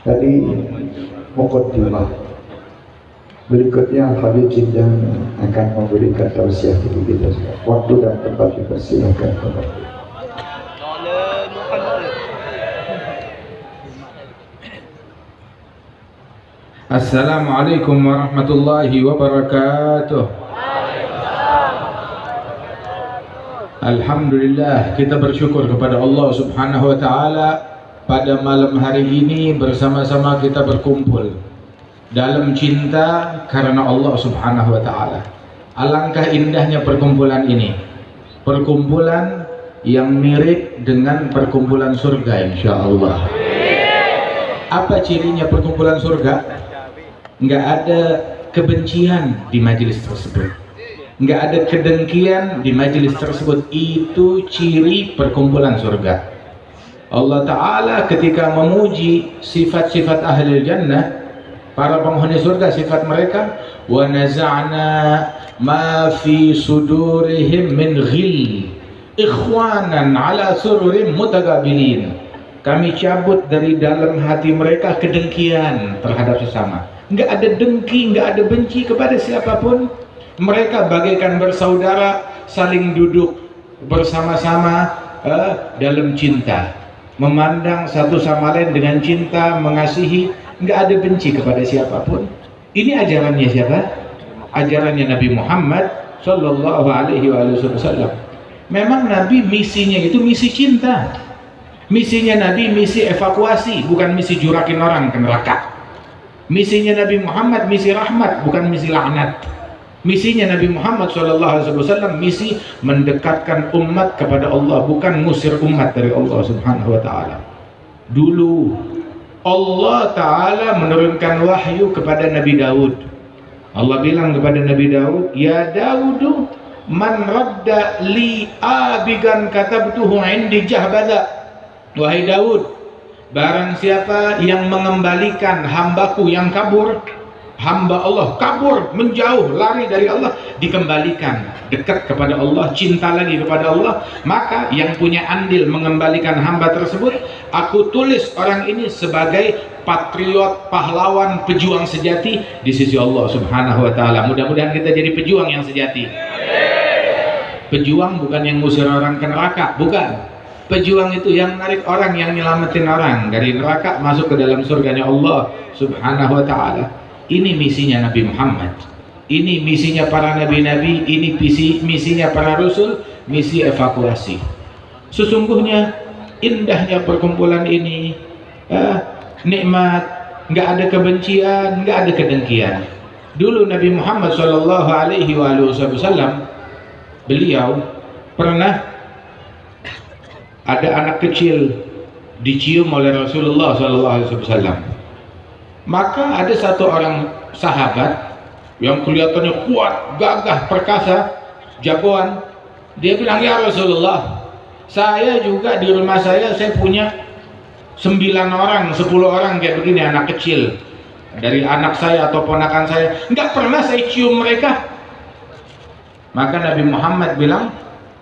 Tadi mukaddimah. Berikutnya Habib Jindan akan memberikan tausiah kepada kita. Waktu dan tempat dipersilakan kepada. Assalamualaikum warahmatullahi wabarakatuh. Alhamdulillah, kita bersyukur kepada Allah Subhanahu wa taala pada malam hari ini bersama-sama kita berkumpul dalam cinta karena Allah Subhanahu wa taala. Alangkah indahnya perkumpulan ini. Perkumpulan yang mirip dengan perkumpulan surga insyaallah. Apa cirinya perkumpulan surga? Nggak ada kebencian di majelis tersebut, nggak ada kedengkian di majelis tersebut. Itu ciri perkumpulan surga. Allah Ta'ala ketika memuji sifat-sifat ahli jannah, para penghuni surga, sifat mereka, wa naza'na ma fi sudurihim min ghil ikhwanan ala sururim mutagabilin. Kami cabut dari dalam hati mereka kedengkian terhadap sesama. Nggak ada dengki, nggak ada benci kepada siapapun. Mereka bagaikan bersaudara, saling duduk bersama-sama dalam cinta, memandang satu sama lain dengan cinta, mengasihi, nggak ada benci kepada siapapun. Ini ajarannya siapa? Ajarannya Nabi Muhammad Sallallahu Alaihi Wasallam. Memang Nabi misinya itu misi cinta. Misinya Nabi misi evakuasi, bukan misi jurakin orang ke neraka. Misinya Nabi Muhammad misi rahmat, bukan misi laknat. Misinya Nabi Muhammad SAW misi mendekatkan umat kepada Allah, bukan ngusir umat dari Allah Subhanahu wa taala. Dulu Allah Ta'ala menurunkan wahyu kepada Nabi Daud. Allah bilang kepada Nabi Daud, "Ya Daud, man radda li abigan katabtuhu indi jahbada." Wahai Daud, barang siapa yang mengembalikan hambaku yang kabur, hamba Allah kabur, menjauh, lari dari Allah, dikembalikan dekat kepada Allah, cinta lagi kepada Allah, maka yang punya andil mengembalikan hamba tersebut, aku tulis orang ini sebagai patriot, pahlawan, pejuang sejati di sisi Allah Subhanahu wa taala. Mudah-mudahan kita jadi pejuang yang sejati. Pejuang bukan yang ngusir orang ke neraka, bukan. Pejuang itu yang menarik orang, yang nyelamatin orang dari neraka masuk ke dalam surganya Allah Subhanahu wa taala. Ini misinya Nabi Muhammad. Ini misinya para nabi-nabi, ini misinya para rasul, misi evakuasi. Sesungguhnya indahnya perkumpulan ini, nikmat, nggak ada kebencian, nggak ada kedengkian. Dulu Nabi Muhammad Shallallahu Alaihi Wasallam, beliau pernah ada anak kecil dicium oleh Rasulullah SAW. Maka ada satu orang sahabat yang kelihatannya kuat, gagah, perkasa, jagoan. Dia bilang, "Ya Rasulullah, saya juga di rumah saya punya 9 orang, 10 orang kayak begini, anak kecil. Dari anak saya atau ponakan saya, nggak pernah saya cium mereka." Maka Nabi Muhammad bilang,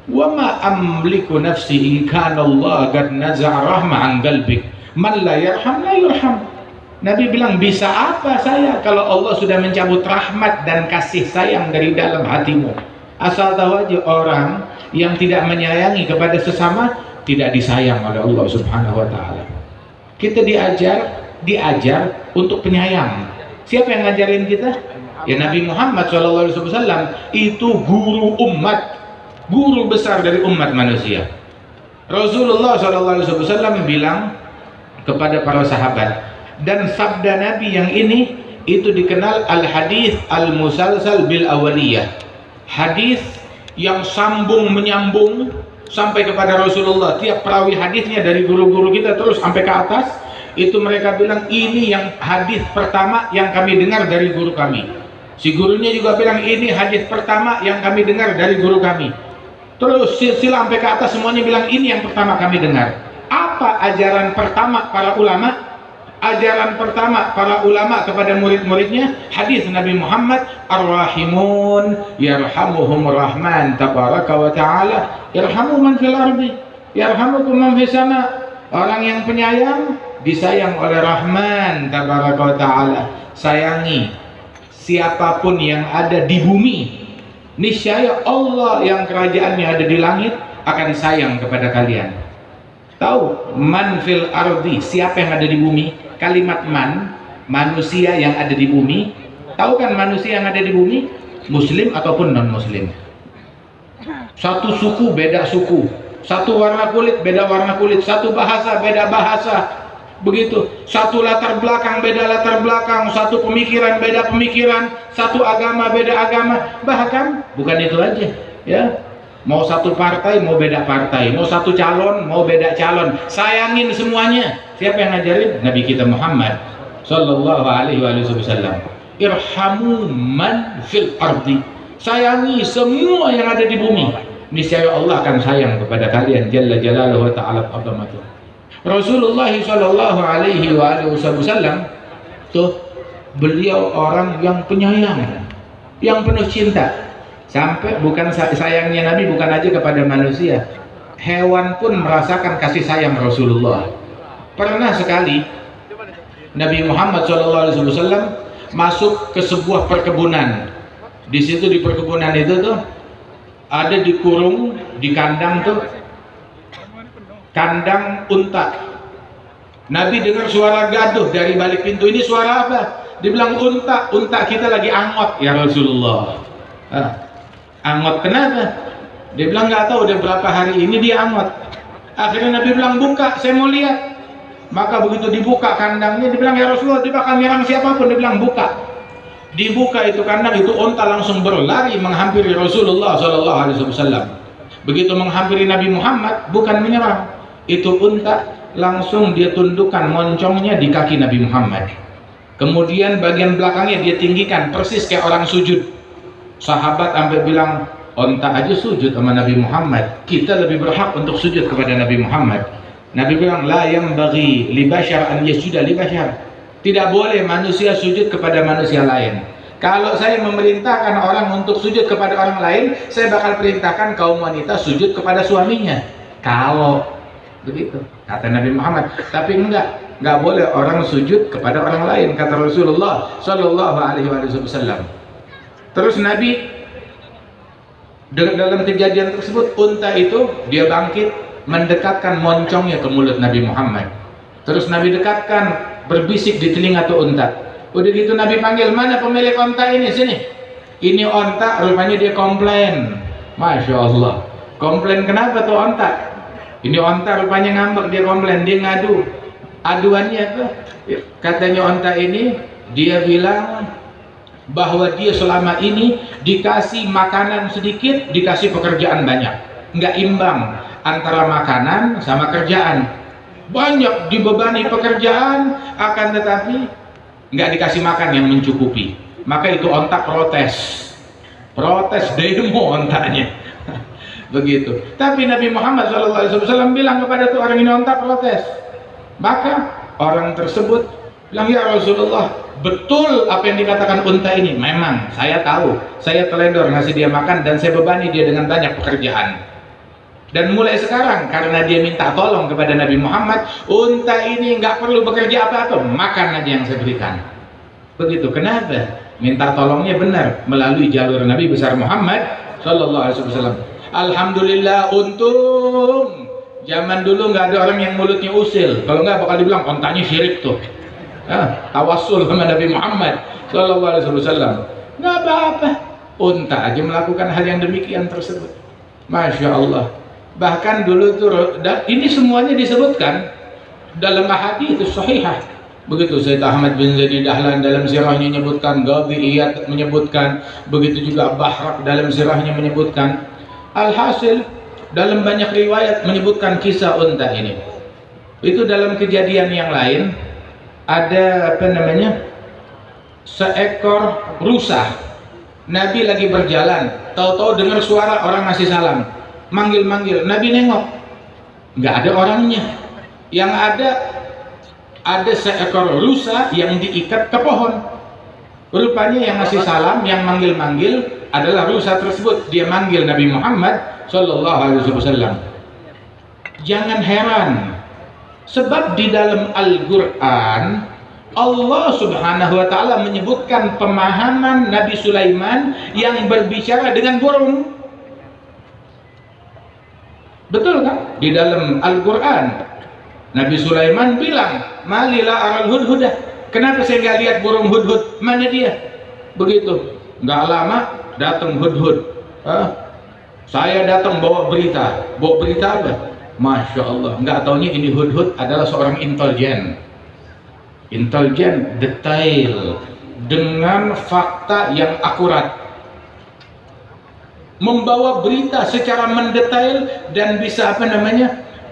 "Wa ma amliku nafsi in kana Allah qad naza'a rahma an qalbik man la yarham la yurham." Nabi bilang, bisa apa saya kalau Allah sudah mencabut rahmat dan kasih sayang dari dalam hatimu? Asal tahu aja, orang yang tidak menyayangi kepada sesama tidak disayang oleh Allah Subhanahu wa taala. Kita diajar untuk penyayang. Siapa yang ngajarin kita? Ya Nabi Muhammad SAW. Itu guru umat, guru besar dari umat manusia. Rasulullah SAW bilang kepada para sahabat, dan sabda Nabi yang ini itu dikenal al-hadis al-musalsal bil awaliyah, hadis yang sambung menyambung sampai kepada Rasulullah. Tiap perawi hadisnya dari guru-guru kita terus sampai ke atas, itu mereka bilang ini yang hadis pertama yang kami dengar dari guru kami. Si gurunya juga bilang ini hadis pertama yang kami dengar dari guru kami. Terus silsilah sampai ke atas, semuanya bilang ini yang pertama kami dengar. Apa ajaran pertama para ulama? Ajaran pertama para ulama kepada murid-muridnya, hadis Nabi Muhammad, ar-rahimun yarhamuhumur rahman tabaraka wa ta'ala yarhamu man fil ardi yarhamukum man fis sama. Orang yang penyayang disayang oleh Rahman tabaraka wa ta'ala. Sayangi siapapun yang ada di bumi, niscaya Allah yang kerajaannya ada di langit akan sayang kepada kalian. Tahu man fil ardi, siapa yang ada di bumi? Kalimat man, manusia yang ada di bumi. Tahu kan manusia yang ada di bumi? Muslim ataupun non muslim. Satu suku beda suku, satu warna kulit beda warna kulit, satu bahasa beda bahasa, begitu. Satu latar belakang beda latar belakang, satu pemikiran beda pemikiran, satu agama beda agama. Bahkan bukan itu aja, ya. Mau satu partai mau beda partai, mau satu calon mau beda calon. Sayangin semuanya. Siapa yang ngajarin? Nabi kita Muhammad sallallahu alaihi wasallam. Irhamu man fil ardi. Sayangi semua yang ada di bumi, niscaya Allah akan sayang kepada kalian. Jalla jalaluhu wa ta'ala azamatu. Rasulullah sallallahu alaihi wasallam tuh, beliau orang yang penyayang, yang penuh cinta. Sampai bukan sayangnya Nabi bukan aja kepada manusia, hewan pun merasakan kasih sayang Rasulullah. Pernah sekali Nabi Muhammad SAW masuk ke sebuah perkebunan. Di situ di perkebunan itu tuh ada dikurung di kandang tuh, kandang unta. Nabi dengar suara gaduh dari balik pintu. Ini suara apa? Dibilang unta, unta kita lagi angot ya Rasulullah. Angot kenapa? Dia bilang nggak tahu, udah berapa hari ini dia angot. Akhirnya Nabi bilang buka, saya mau lihat. Maka begitu dibuka kandangnya, dia bilang ya Rasulullah, dia bakal nyerang siapapun. Dia bilang buka. Dibuka itu kandang, itu unta langsung berlari menghampiri Rasulullah SAW. Begitu menghampiri Nabi Muhammad, bukan menyerang. Itu unta langsung dia tundukkan moncongnya di kaki Nabi Muhammad. Kemudian bagian belakangnya dia tinggikan persis kayak orang sujud. Sahabat sampai bilang, onta aja sujud sama Nabi Muhammad, kita lebih berhak untuk sujud kepada Nabi Muhammad. Nabi bilang, la yang bagi li bashar an yasjuda li bashar. Tidak boleh manusia sujud kepada manusia lain. Kalau saya memerintahkan orang untuk sujud kepada orang lain, saya bakal perintahkan kaum wanita sujud kepada suaminya. Kalau begitu kata Nabi Muhammad. Tapi enggak boleh orang sujud kepada orang lain, kata Rasulullah sallallahu alaihi wasallam. Terus Nabi dalam kejadian tersebut, unta itu dia bangkit mendekatkan moncongnya ke mulut Nabi Muhammad. Terus Nabi dekatkan, berbisik di telinga tuh unta. Udah gitu Nabi panggil, mana pemilik unta ini, sini. Ini unta, rupanya dia komplain. Masya Allah. Komplain kenapa tuh unta? Ini unta rupanya ngambek, dia komplain, dia ngadu. Aduannya tuh, katanya unta ini, dia bilang bahwa dia selama ini dikasih makanan sedikit, dikasih pekerjaan banyak, nggak imbang antara makanan sama kerjaan. Banyak dibebani pekerjaan, akan tetapi nggak dikasih makan yang mencukupi. Maka itu onta protes demo ontanya. Begitu. Tapi Nabi Muhammad SAW bilang kepada tuh orang ini, onta protes. Maka orang tersebut bilang, ya Rasulullah, betul apa yang dikatakan unta ini. Memang saya tahu, saya teledor ngasih dia makan dan saya bebani dia dengan banyak pekerjaan. Dan mulai sekarang karena dia minta tolong kepada Nabi Muhammad, unta ini nggak perlu bekerja apa-apa, makan aja yang saya berikan. Begitu. Kenapa? Minta tolongnya benar melalui jalur Nabi besar Muhammad sallallahu alaihi wasallam. Alhamdulillah, untung zaman dulu nggak ada orang yang mulutnya usil. Kalau nggak bakal dibilang ontanya syirik tuh. Tawassul sama Nabi Muhammad sallallahu alaihi wasallam. Nggak apa-apa, unta aja melakukan hal yang demikian tersebut. Masya Allah. Bahkan dulu tuh, ini semuanya disebutkan dalam hadits sahihah. Begitu Sayyid Ahmad bin Zaid Dahlan dalam sirahnya menyebutkan, Ghadiyat menyebutkan, begitu juga Bahrak dalam sirahnya menyebutkan. Alhasil dalam banyak riwayat menyebutkan kisah unta ini. Itu dalam kejadian yang lain ada seekor rusa. Nabi lagi berjalan, tahu-tahu dengar suara orang ngasih salam, manggil-manggil. Nabi nengok, nggak ada orangnya. Yang ada seekor rusa yang diikat ke pohon. Rupanya yang ngasih salam, yang manggil-manggil adalah rusa tersebut. Dia manggil Nabi Muhammad sallallahu alaihi wasallam. Jangan heran Sebab di dalam Al-Quran Allah subhanahu wa ta'ala menyebutkan pemahaman Nabi Sulaiman yang berbicara dengan burung. Betul kan? Di dalam Al-Quran Nabi Sulaiman bilang, malila aral hudhudah, kenapa saya nggak lihat burung hudhud, mana dia? Begitu, nggak lama datang hudhud. Saya datang bawa berita apa? Masya Allah, nggak taunya ini hudhud adalah seorang intelijen, detail, dengan fakta yang akurat, membawa berita secara mendetail dan bisa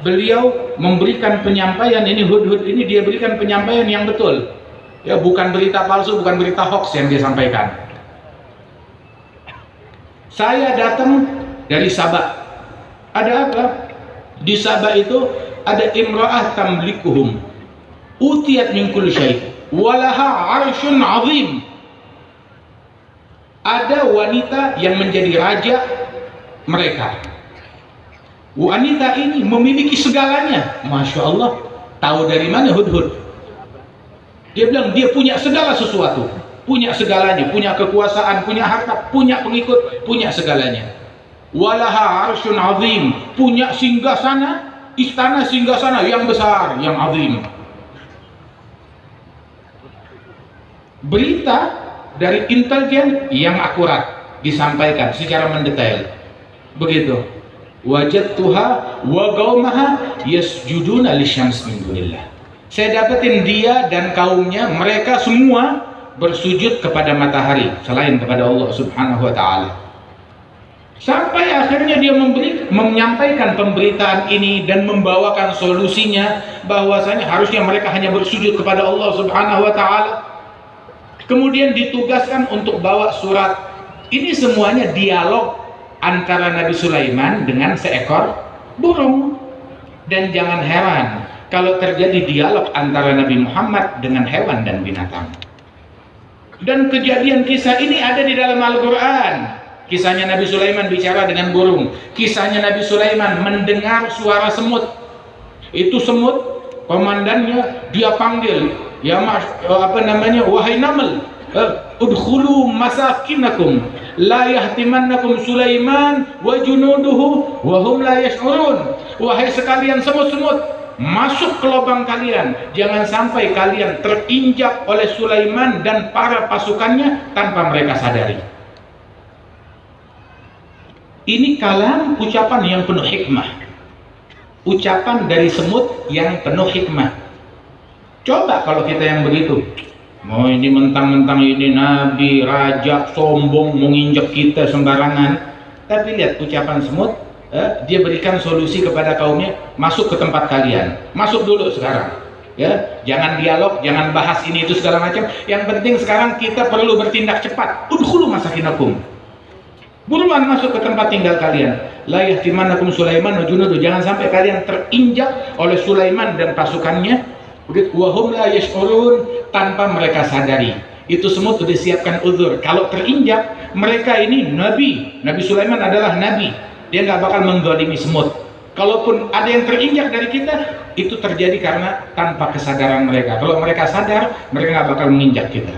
beliau memberikan penyampaian ini hudhud ini, dia berikan penyampaian yang betul, ya, bukan berita palsu, bukan berita hoax yang dia sampaikan. Saya datang dari Sabah. Ada apa? Di Sabah itu ada imra'ah tamlikuhum utiyat min kulli syai' walaha 'arsyun 'azim. Ada wanita yang menjadi raja mereka. Wanita ini memiliki segalanya. Masya Allah. Tahu dari mana hudhud? Dia bilang dia punya segala sesuatu, punya segalanya, punya kekuasaan, punya harta, punya pengikut, punya segalanya. Walaha arsyun azim, punya singgasana, istana singgasana yang besar, yang azim. Berita dari intelijen yang akurat disampaikan secara mendetail. Begitu. Wajadtuha wa qaumaha yasjuduna lisyams min dunillah. Saya dapetin dia dan kaumnya, mereka semua bersujud kepada matahari selain kepada Allah Subhanahu wa taala. Sampai akhirnya dia menyampaikan pemberitaan ini dan membawakan solusinya, bahwasanya harusnya mereka hanya bersujud kepada Allah Subhanahu wa taala. Kemudian ditugaskan untuk bawa surat. Ini semuanya dialog antara Nabi Sulaiman dengan seekor burung. Dan jangan heran kalau terjadi dialog antara Nabi Muhammad dengan hewan dan binatang. Dan kejadian kisah ini ada di dalam Al-Quran. Kisahnya Nabi Sulaiman bicara dengan burung. Kisahnya Nabi Sulaiman mendengar suara semut. Itu semut, komandannya dia panggil, ya wahai naml, udkhulu masakinakum la yahtimannakum Sulaiman wa junuduhu wa hum la yash'urun. Wahai sekalian semut-semut, masuk ke lubang kalian, jangan sampai kalian terinjak oleh Sulaiman dan para pasukannya tanpa mereka sadari. Ini kalam, ucapan yang penuh hikmah, ucapan dari semut yang penuh hikmah. Coba kalau kita yang begitu, mau ini mentang-mentang ini nabi, raja, sombong, menginjak kita sembarangan. Tapi lihat ucapan semut, dia berikan solusi kepada kaumnya, masuk ke tempat kalian, masuk dulu sekarang, ya, jangan dialog, jangan bahas ini itu segala macam. Yang penting sekarang kita perlu bertindak cepat. Udkhulu masakinakum, buruan masuk ke tempat tinggal kalian. La yahtimannakum Sulaiman wa junuduhu, jangan sampai kalian terinjak oleh Sulaiman dan pasukannya. Wa hum la yash'urun, tanpa mereka sadari. Itu semua sudah disiapkan uzur. Kalau terinjak, mereka ini nabi. Nabi Sulaiman adalah nabi. Dia nggak bakal menggolimi semut. Kalaupun ada yang terinjak dari kita, itu terjadi karena tanpa kesadaran mereka. Kalau mereka sadar, mereka nggak bakal menginjak kita.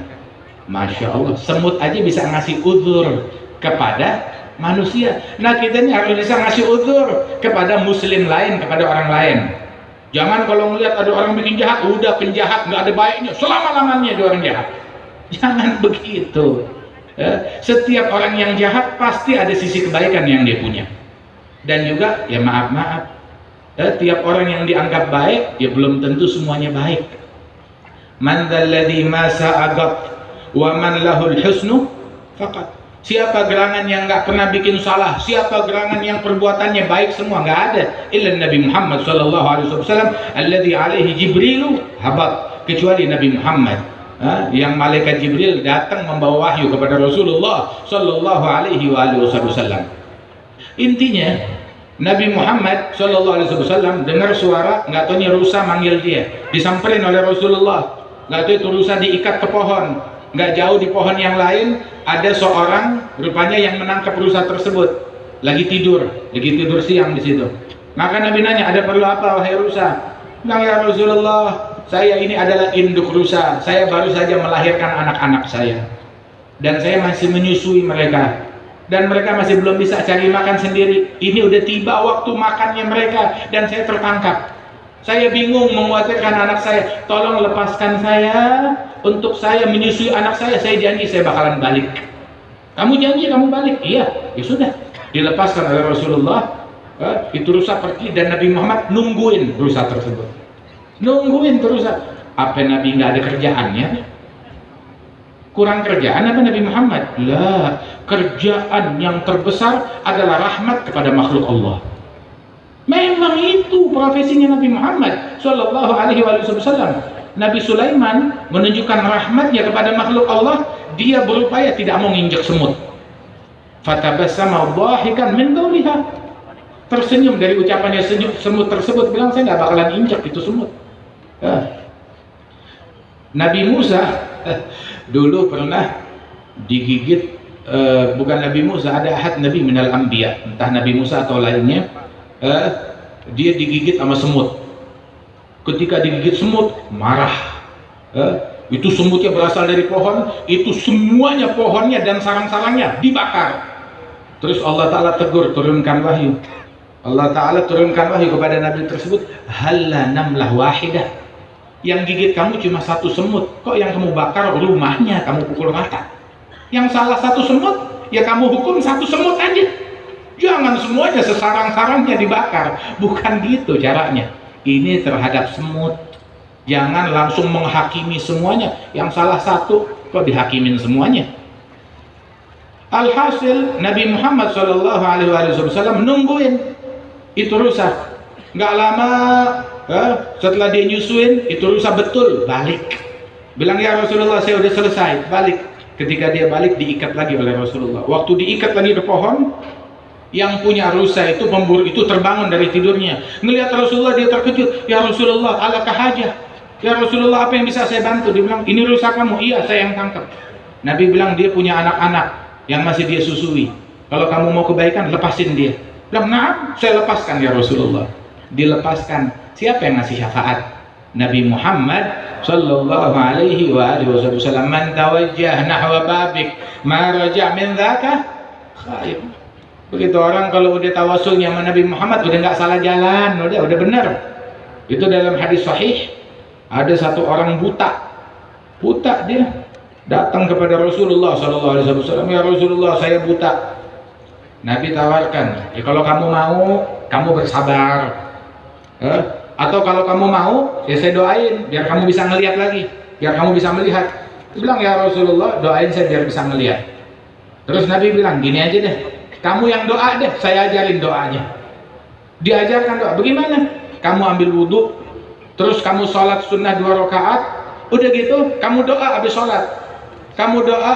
Masya Allah, semut aja bisa ngasih uzur kepada manusia. Nah, kita ini harus bisa ngasih uzur kepada muslim lain, kepada orang lain. Jangan kalau melihat ada orang bikin jahat, udah penjahat, nggak ada baiknya, selama-lamanya dia orang jahat. Jangan begitu. Setiap orang yang jahat pasti ada sisi kebaikan yang dia punya. Dan juga, ya maaf-maaf, tiap orang yang dianggap baik, ya belum tentu semuanya baik. Man dzalladzi ma sa'agat wa man lahul husnu faqat. Siapa gerangan yang nggak pernah bikin salah, siapa gerangan yang perbuatannya baik semua, nggak ada. Illa Nabi Muhammad sallallahu alaihi wasallam alladzi alaihi Jibrilu habat, kecuali Nabi Muhammad yang malaikat Jibril datang membawa wahyu kepada Rasulullah sallallahu alaihi wasallam. Intinya Nabi Muhammad sallallahu alaihi wasallam dengar suara, nggak tahunya rusa manggil dia, disamperin oleh Rasulullah. Nggak tahu itu rusa diikat ke pohon. Nggak jauh di pohon yang lain ada seorang rupanya yang menangkap rusa tersebut, lagi tidur siang di situ. Maka Nabi nanya, ada perlu apa wahai rusa? Bilang, ya Rasulullah, saya ini adalah induk rusa, saya baru saja melahirkan anak-anak saya, dan saya masih menyusui mereka, dan mereka masih belum bisa cari makan sendiri. Ini udah tiba waktu makannya mereka, dan saya tertangkap. Saya bingung menguatirkan anak saya. Tolong lepaskan saya untuk saya menyusui anak saya. Saya janji saya bakalan balik. Kamu janji kamu balik? Iya. Ya sudah, dilepaskan oleh Rasulullah. Itu rusa pergi, dan Nabi Muhammad nungguin rusa tersebut. Nungguin terus. Apa Nabi nggak ada kerjaannya? Kurang kerjaan apa Nabi Muhammad? Lah, kerjaan yang terbesar adalah rahmat kepada makhluk Allah. Memang itu profesinya Nabi Muhammad Sallallahu Alaihi Wasallam. Nabi Sulaiman menunjukkan rahmatnya kepada makhluk Allah. Dia berupaya tidak mau nginjak semut. Fatabassama dhahikan min qawliha. Tersenyum dari ucapannya semut tersebut, bilang saya nggak bakalan injak itu semut. Nabi Musa dulu pernah digigit, bukan Nabi Musa, ada ahad Nabi minal anbiya, entah Nabi Musa atau lainnya, dia digigit sama semut. Ketika digigit semut, marah. Itu semutnya berasal dari pohon, itu semuanya pohonnya dan sarang-sarangnya dibakar. Terus Allah Ta'ala tegur, turunkan wahyu. Allah Ta'ala turunkan wahyu kepada Nabi tersebut, halla namlah wahidah. Yang gigit kamu cuma satu semut, kok yang kamu bakar rumahnya kamu pukul rata. Yang salah satu semut, ya kamu hukum satu semut aja. Jangan semuanya sesarang-sarangnya dibakar. Bukan gitu caranya. Ini terhadap semut. Jangan langsung menghakimi semuanya. Yang salah satu kok dihakimin semuanya. Alhasil Nabi Muhammad SAW nungguin itu rusak. Nggak lama setelah dia nyusuin, itu rusak betul, balik. Bilang, ya Rasulullah saya udah selesai, balik. Ketika dia balik, diikat lagi oleh Rasulullah. Waktu diikat lagi ke pohon, yang punya rusa itu, pemburu itu terbangun dari tidurnya. Ngelihat Rasulullah, dia terkejut. Ya Rasulullah, alakah hajah? Ya Rasulullah, apa yang bisa saya bantu? Dia bilang, ini rusa kamu. Iya, saya yang tangkap. Nabi bilang, dia punya anak-anak yang masih dia susui. Kalau kamu mau kebaikan, lepasin dia. Bilang, nah, saya lepaskan ya Rasulullah. Dilepaskan. Siapa yang ngasih syafaat? Nabi Muhammad Sallallahu Alaihi Wasallam. Man tawajjah nahwa babik ma raja' min dzaka khair. Begitu orang kalau udah tawasulnya sama Nabi Muhammad, udah nggak salah jalan, udah benar. Itu dalam hadis sahih. Ada satu orang buta dia datang kepada Rasulullah Sallallahu Alaihi Wasallam. Ya Rasulullah, saya buta. Nabi tawarkan, ya kalau kamu mau, kamu bersabar. Atau kalau kamu mau, ya saya doain biar kamu bisa ngelihat lagi, biar kamu bisa melihat. Dia bilang, ya Rasulullah, doain saya biar bisa ngelihat. Terus Nabi bilang, gini aja deh, kamu yang doa deh, saya ajarin doanya. Diajarkan doa. Bagaimana? Kamu ambil wudhu, terus kamu sholat sunnah 2 rakaat, udah gitu kamu doa habis sholat. Kamu doa,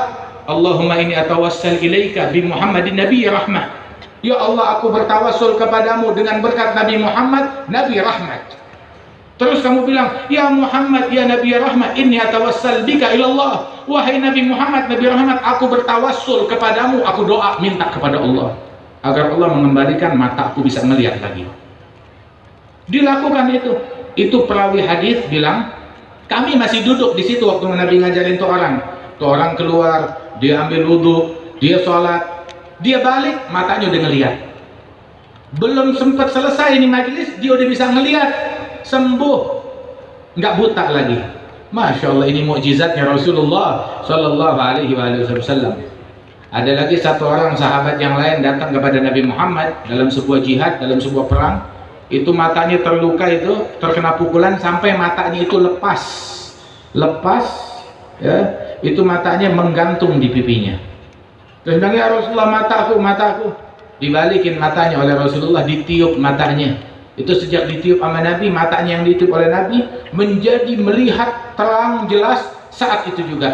Allahumma inni atawassal ilaika bi Muhammadin Nabi rahmah. Ya Allah, aku bertawassul kepadamu dengan berkat Nabi Muhammad, Nabi rahmat. Terus kamu bilang, ya Muhammad, ya Nabi rahmat, inni atawassal bika ilallah. Wahai Nabi Muhammad, Nabi rahmat, aku bertawassul kepadamu, aku doa minta kepada Allah agar Allah mengembalikan mata aku bisa melihat lagi. Dilakukan itu. Itu perawi hadis bilang, kami masih duduk di situ waktu Nabi ngajarin tuh orang. Tuh orang keluar, dia ambil wudhu, dia sholat. Dia balik, matanya udah ngelihat. Belum sempat selesai ini majelis, dia udah bisa ngelihat, sembuh, nggak buta lagi. Masya Allah, ini mukjizatnya Rasulullah Sallallahu Alaihi Wasallam. Ada lagi satu orang sahabat yang lain datang kepada Nabi Muhammad dalam sebuah jihad, dalam sebuah perang. Itu matanya terluka, itu terkena pukulan sampai matanya itu lepas, ya, itu matanya menggantung di pipinya. Terus bilang, ya Rasulullah, mata aku. Dibalikin matanya oleh Rasulullah, ditiup matanya. Itu sejak ditiup sama Nabi, matanya yang ditiup oleh Nabi menjadi melihat terang jelas saat itu juga.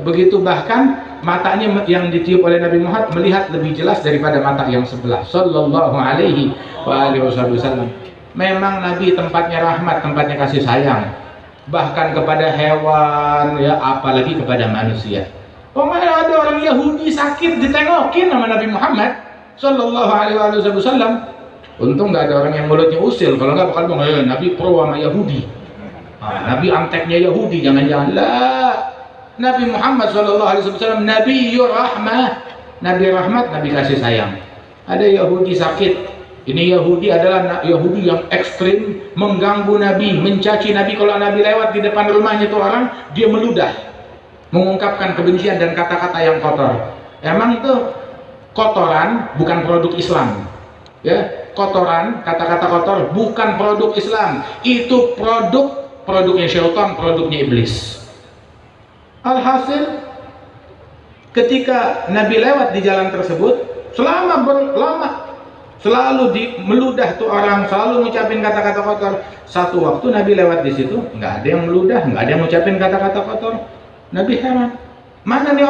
Begitu bahkan matanya yang ditiup oleh Nabi Muhammad melihat lebih jelas daripada mata yang sebelah. Sallallahu Alaihi Wasallam. Memang Nabi tempatnya rahmat, tempatnya kasih sayang. Bahkan kepada hewan, ya, apalagi kepada manusia. Ada orang Yahudi sakit ditengokin sama Nabi Muhammad Sallallahu Alaihi Wasallam. Untung nggak ada orang yang mulutnya usil, kalau nggak bakal bilang, Nabi pro sama Yahudi. Nabi anteknya Yahudi, jangan-jangan lah. Nabi Muhammad SAW Nabi Rahmah, Nabi rahmat, Nabi kasih sayang. Ada Yahudi sakit, ini Yahudi adalah Yahudi yang ekstrim, mengganggu Nabi, mencaci Nabi. Kalau Nabi lewat di depan rumahnya tuh orang, dia meludah, mengungkapkan kebencian dan kata-kata yang kotor. Emang itu kotoran bukan produk Islam, ya. Kotoran, kata-kata kotor bukan produk Islam, itu produknya syaitan, produknya iblis. Alhasil ketika Nabi lewat di jalan tersebut, selama selalu meludah tuh orang, selalu ngucapin kata-kata kotor. Satu waktu Nabi lewat di situ, nggak ada yang meludah, nggak ada yang ngucapin kata-kata kotor. Nabi heran, mana nih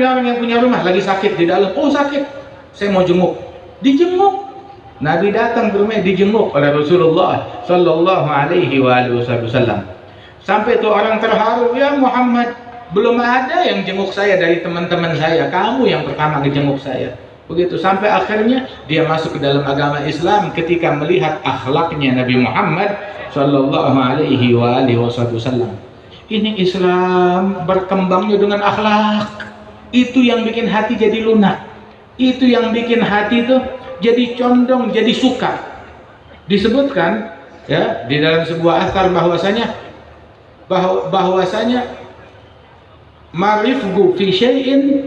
orang yang punya rumah lagi sakit di dalam. Oh sakit, saya mau jenguk. Dijenguk. Nabi datang ke rumah, dijenguk oleh Rasulullah Sallallahu Alaihi Wasallam. Sampai tuh orang terharu, ya Muhammad, belum ada yang jenguk saya dari teman-teman saya, kamu yang pertama ngejenguk saya. Begitu sampai akhirnya dia masuk ke dalam agama Islam ketika melihat akhlaknya Nabi Muhammad Sallallahu Alaihi Wasallam. Ini Islam berkembangnya dengan akhlak. Itu yang bikin hati jadi lunak. Itu yang bikin hati tuh jadi condong, jadi suka. Disebutkan ya di dalam sebuah asar bahwasanya marifgu fi syai'in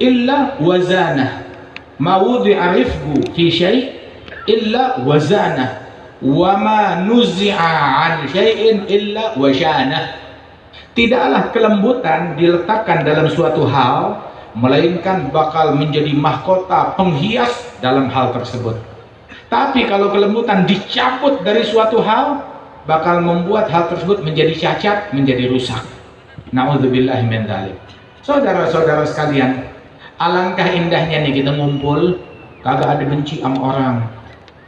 illa wazanah, mawudi'a rifgu fi syai' illa wazanah, wa ma nuzi'a an syai'in illa wasyanah. Tidaklah kelembutan diletakkan dalam suatu hal, melainkan bakal menjadi mahkota penghias dalam hal tersebut. Tapi kalau kelembutan dicabut dari suatu hal, bakal membuat hal tersebut menjadi cacat, menjadi rusak. Na'udzubillah min dzalik. Saudara-saudara sekalian, alangkah indahnya nih kita ngumpul, kagak ada benci sama orang.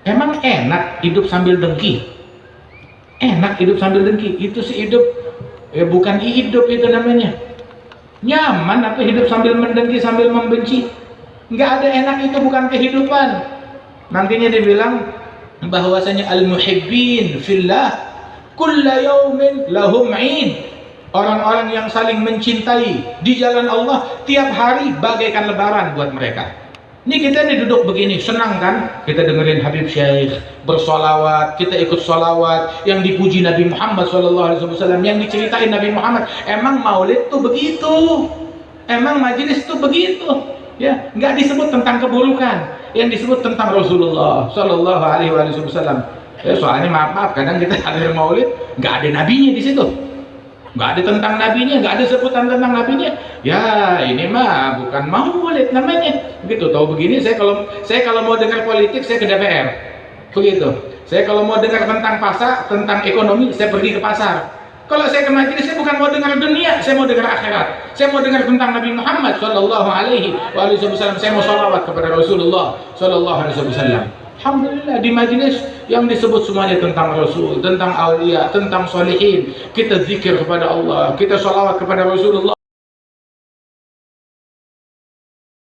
Emang enak hidup sambil dengki? Enak hidup sambil dengki? Itu sih hidup, ya bukan hidup itu namanya. Nyaman apa hidup sambil mendengki, sambil membenci? Nggak ada enak, itu bukan kehidupan. Nantinya dibilang bahwasanya al-muhibbin fillah kulla yaumin lahum 'id. Orang-orang yang saling mencintai di jalan Allah tiap hari bagaikan lebaran buat mereka. Ini kita nih duduk begini, senang kan? Kita dengerin Habib Syekh bersolawat, kita ikut solawat, yang dipuji Nabi Muhammad SAW, yang diceritain Nabi Muhammad. Emang maulid tuh begitu, emang majelis tuh begitu, ya nggak disebut tentang keburukan, yang disebut tentang Rasulullah SAW. Ya, soalnya maaf, kadang kita hadir maulid nggak ada nabinya di situ. Nggak ada tentang nabinya, nggak ada sebutan tentang nabinya. Ya ini mah bukan maulid namanya. Begitu. Tahu begini, saya kalau mau dengar politik saya ke DPR. Begitu. Saya kalau mau dengar tentang pasar, tentang ekonomi, saya pergi ke pasar. Kalau saya ke majelis, saya bukan mau dengar dunia, saya mau dengar akhirat. Saya mau dengar tentang Nabi Muhammad Sallallahu Alaihi Wasallam. Saya mau sholawat kepada Rasulullah Sallallahu Alaihi Wasallam. Alhamdulillah di majelis yang disebut semuanya tentang Rasul, tentang aulia, tentang solehin. Kita zikir kepada Allah, kita sholawat kepada Rasulullah.